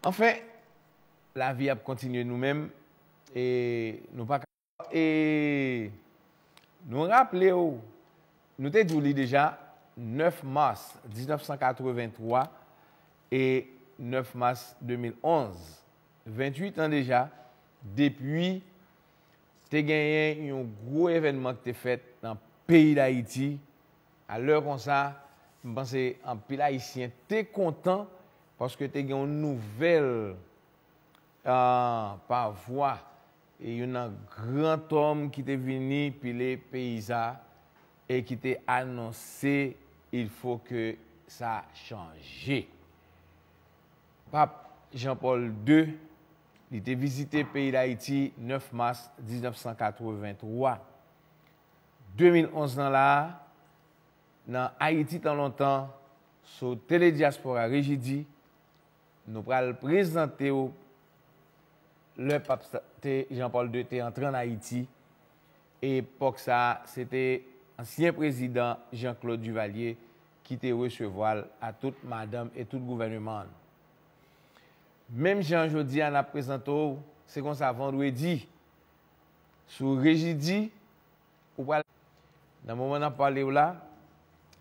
Enfin, la vie a continué nous-mêmes et nous pas et nous rappelons, nous t'avons dit déjà 9 mars 1983 et 9 mars 2011, 28 ans déjà, depuis tu as gagné un gros événement qui t'est fait dans le pays d'Haïti. À l'heure comme ça, je pense que en pays haïtien, tu es content parce que tu as gagné une nouvelle par voix. Et il y a un grand homme qui est venu puis les paysans et qui t'a annoncé il faut que ça change. Pape Jean-Paul II, il était visité le pays d'Haïti 9 mars 1983. 2011 là, dans Haïti tant longtemps, sur Télédiaspora Régidi, nous allons présenter le pape Jean-Paul II était entré en Haïti. Et pour ça, c'était l'ancien président Jean-Claude Duvalier qui était recevoir à toute madame et tout gouvernement. Même Jean Jodi a présenté, c'est comme ça vendredi, sur Régidi, dans le moment où on a parlé là,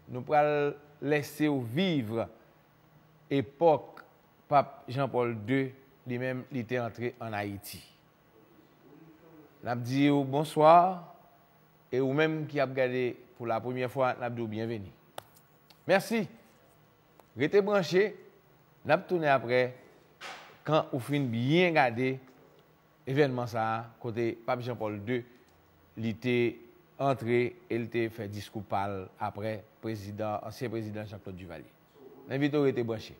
nous allons laisser vivre l'époque pape Jean-Paul II, lui-même, il était entré en Haïti. Nous avons dit bonsoir et ou même qui a regardé pour la première fois, nous avons dit bienvenue. Merci. Restez branchés. Nous avons tourné après quand vous finissez bien regarder l'événement ça, côté pape Jean-Paul II, il était entré et il était fait discours parle après ancien président Jean-Claude Duvalier. L'invite à rester branché.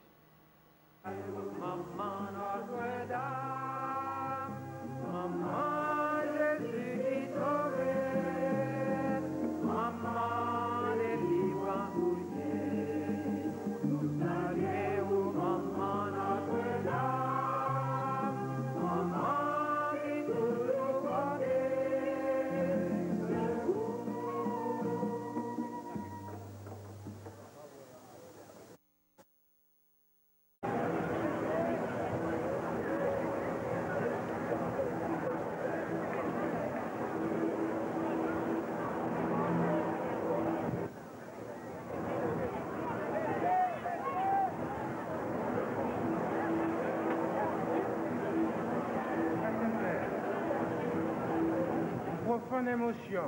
Profonde émotion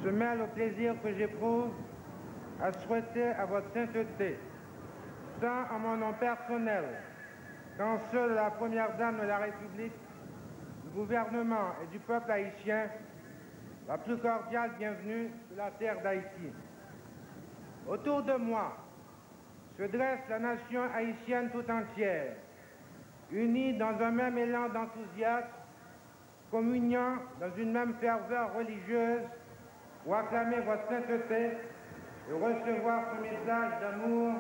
se mêle au plaisir que j'éprouve à souhaiter à votre sainteté, tant en mon nom personnel qu'en ceux de la Première Dame de la République, du gouvernement et du peuple haïtien, la plus cordiale bienvenue sur la terre d'Haïti. Autour de moi se dresse la nation haïtienne tout entière, unie dans un même élan d'enthousiasme, communiant dans une même ferveur religieuse pour acclamer votre sainteté et recevoir ce message d'amour,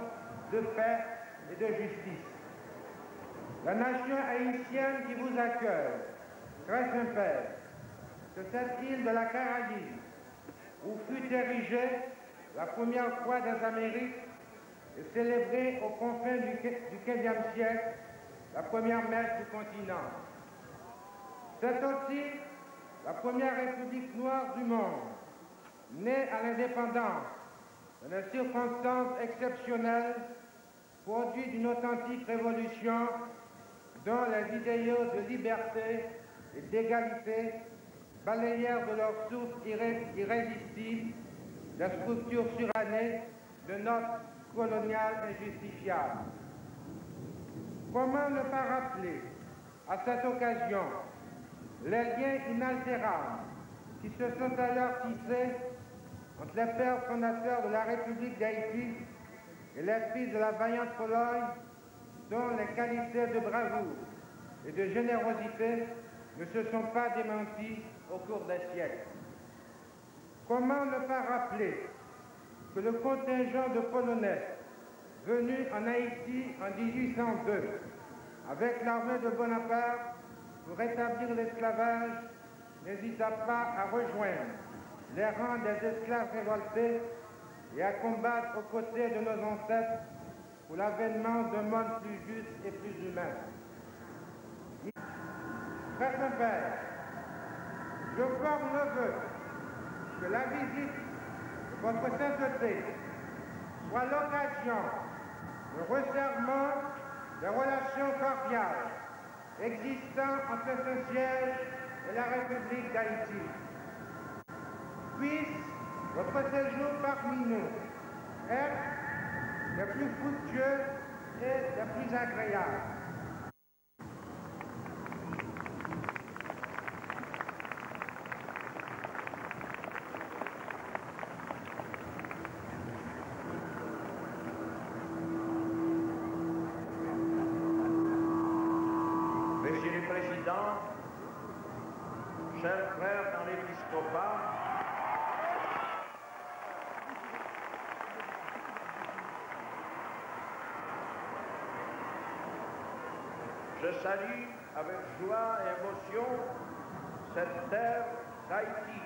de paix et de justice. La nation haïtienne qui vous accueille, très Saint-Père, que cette île de la Caraïbe, où fut érigée la première fois des Amériques et célébrée aux confins du XVe siècle, la première messe du continent. C'est aussi la première république noire du monde, née à l'indépendance, dans des circonstances exceptionnelles, produit d'une authentique révolution dont les idéaux de liberté et d'égalité balayèrent de leur souffle irrésistible la structure surannée de notre colonial injustifiable. Comment ne pas rappeler à cette occasion les liens inaltérables qui se sont alors tissés entre les pères fondateurs de la République d'Haïti et les fils de la vaillante Pologne, dont les qualités de bravoure et de générosité ne se sont pas démenties au cours des siècles. Comment ne pas rappeler que le contingent de Polonais venus en Haïti en 1802 avec l'armée de Bonaparte pour rétablir l'esclavage n'hésita pas à rejoindre les rangs des esclaves révoltés et à combattre aux côtés de nos ancêtres pour l'avènement d'un monde plus juste et plus humains. Frère Saint-Père, je forme le vœu que la visite de votre sainteté soit l'occasion de resserrement des relations cordiales existant entre Saint-Siège et la République d'Haïti. Puisse votre séjour parmi nous être le plus fructueux et le plus agréable. Monsieur le Président, chers frères dans l'épiscopat, je salue avec joie et émotion cette terre d'Haïti.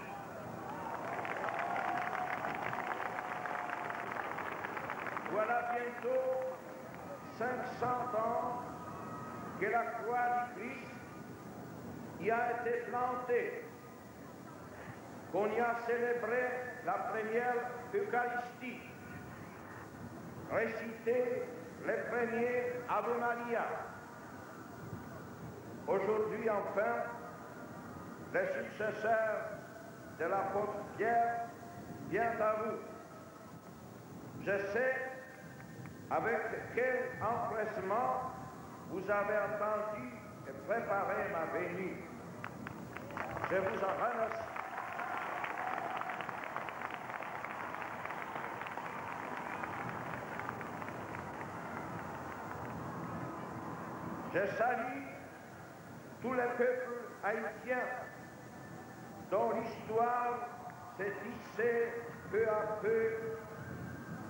Voilà bientôt 500 ans que la croix du Christ y a été plantée, qu'on y a célébré la première Eucharistie, récité les premiers Ave Maria. Aujourd'hui, enfin, les successeurs de l'apôtre Pierre viennent à vous. Je sais avec quel empressement vous avez attendu et préparé ma venue. Je vous en remercie. Je salue tous les peuples haïtiens dont l'histoire s'est tissée peu à peu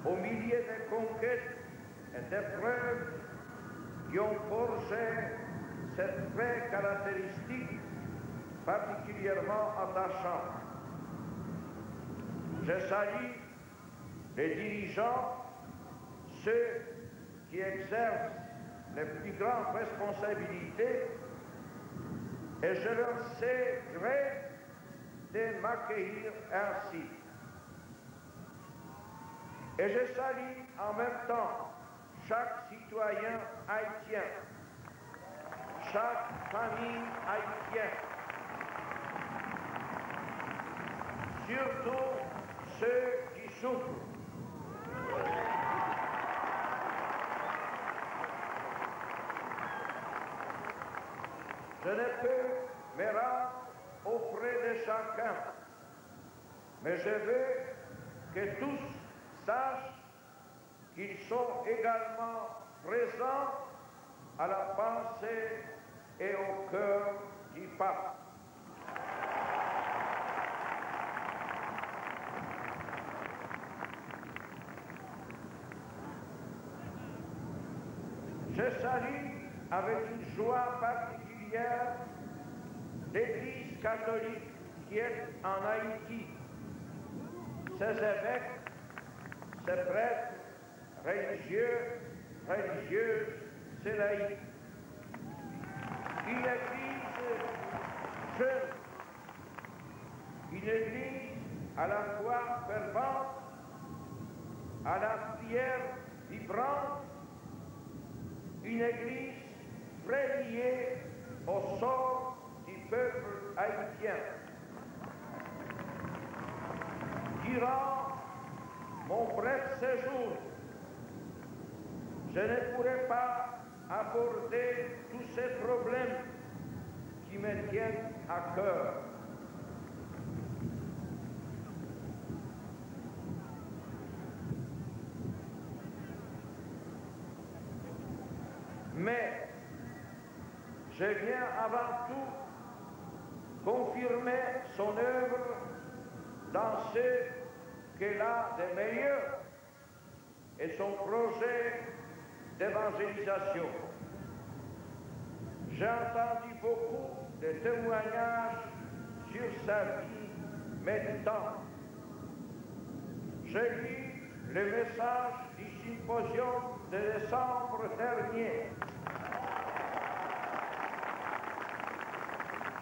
au milieu des conquêtes et d'épreuves qui ont forgé cette trait caractéristique particulièrement attachante. Je salue les dirigeants, ceux qui exercent les plus grandes responsabilités, et je leur sais gré de m'accueillir ainsi. Et je salue en même temps chaque citoyen haïtien, chaque famille haïtienne, surtout ceux qui souffrent. Je ne peux me rendre auprès de chacun, mais je veux que tous sachent qu'ils sont également présents à la pensée et au cœur du pape. Je salue avec une joie particulière l'Église catholique qui est en Haïti, ses évêques, ses prêtres, religieux, religieuses, ses laïcs. Une Église jeune, une Église à la fois fervente, à la prière vibrante, une Église très liée au sort du peuple haïtien. Durant mon bref séjour, je ne pourrai pas aborder tous ces problèmes qui me tiennent à cœur. Mais je viens avant tout confirmer son œuvre dans ce qu'elle a de meilleur et son projet d'évangélisation. J'ai entendu beaucoup de témoignages sur sa vie méditante. J'ai lu le message du symposium de décembre dernier.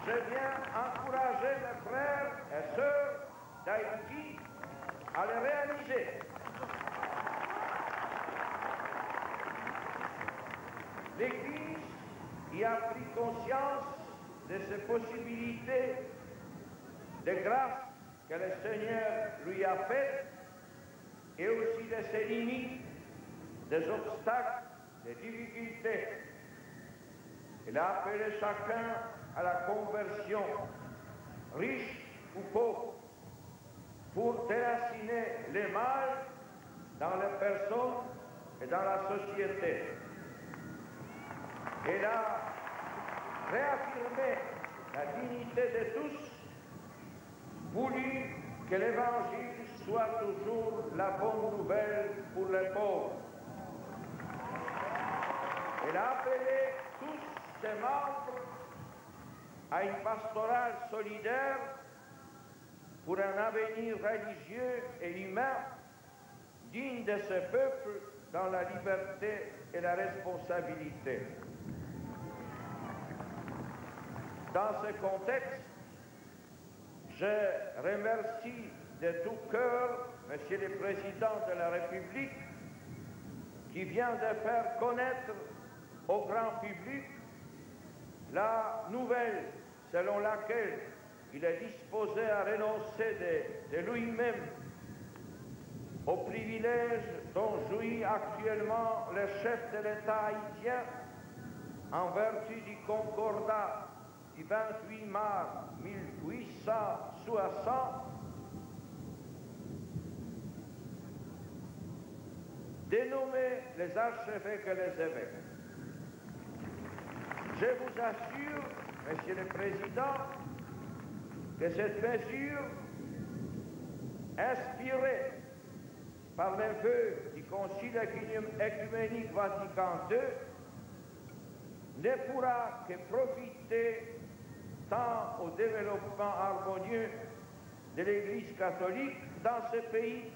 je viens encourager mes frères et sœurs d'Haïti à les réaliser. L'Église y a pris conscience de ses possibilités, des grâces que le Seigneur lui a faites et aussi de ses limites, des obstacles, des difficultés. Il a appelé chacun à la conversion, riche ou pauvre, pour déraciner les mal dans les personnes et dans la société. Il a réaffirmé la dignité de tous, voulu que l'Évangile soit toujours la bonne nouvelle pour les pauvres. Il a appelé tous ses membres à une pastorale solidaire pour un avenir religieux et humain digne de ce peuple dans la liberté et la responsabilité. Dans ce contexte, je remercie de tout cœur Monsieur le Président de la République qui vient de faire connaître au grand public la nouvelle selon laquelle il est disposé à renoncer de lui-même aux privilèges dont jouit actuellement le chef de l'État haïtien en vertu du concordat du 28 mars 1860, dénommer les archevêques et les évêques. Je vous assure, Monsieur le Président, que cette mesure, inspirée par les vœux du Concile œcuménique Vatican II, ne pourra que profiter tant au développement harmonieux de l'Église catholique dans ce pays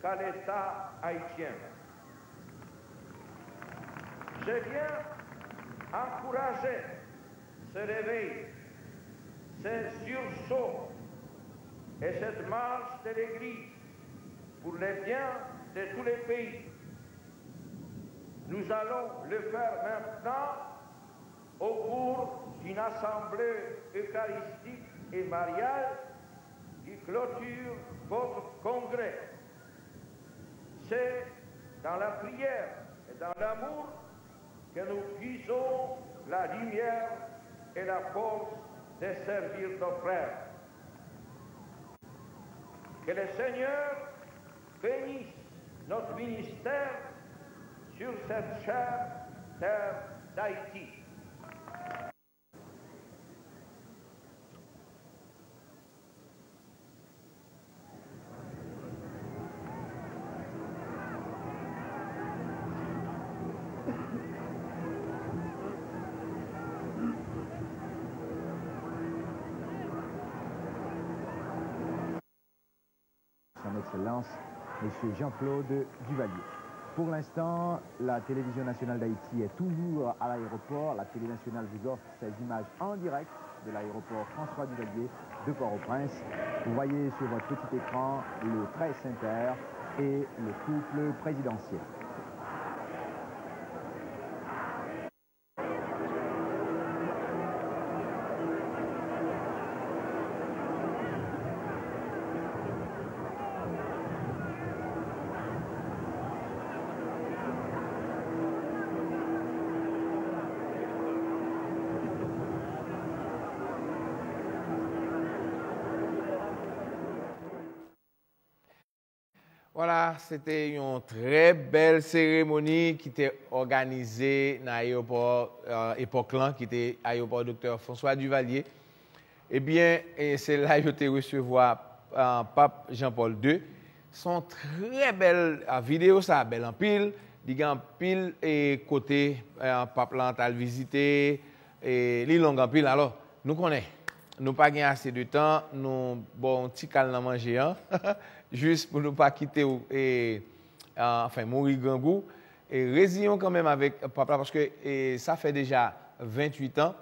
qu'à l'État haïtien. Je viens encourager ce réveil, ce sursaut et cette marche de l'Église pour le bien de tous les pays. Nous allons le faire maintenant au cours d'une assemblée eucharistique et mariale qui clôture votre congrès. C'est dans la prière et dans l'amour que nous puisons la lumière et la force de servir nos frères. Que le Seigneur bénisse notre ministère sur cette chère terre d'Haïti. Son Excellence, M. Jean-Claude Duvalier. Pour l'instant, la télévision nationale d'Haïti est toujours à l'aéroport. La télé nationale vous offre ces images en direct de l'aéroport François Duvalier de Port-au-Prince. Vous voyez sur votre petit écran le Presse Inter et le couple présidentiel. Voilà, c'était une très belle cérémonie qui était organisée dans l'aéroport époque là, qui était l'aéroport Dr. François Duvalier. Eh bien, c'est là que j'ai recevoir Pape Jean-Paul II. Son très belle vidéo, ça belle en pile. Il y a en pile et côté Pape Lantal visité et li long en pile. Alors, nous connaissons. Nous pas gagné assez de temps, nous bon petit calme à manger hein? Juste pour ne pas quitter enfin mourir grand goût et résilions quand même avec papa parce que ça fait déjà 28 ans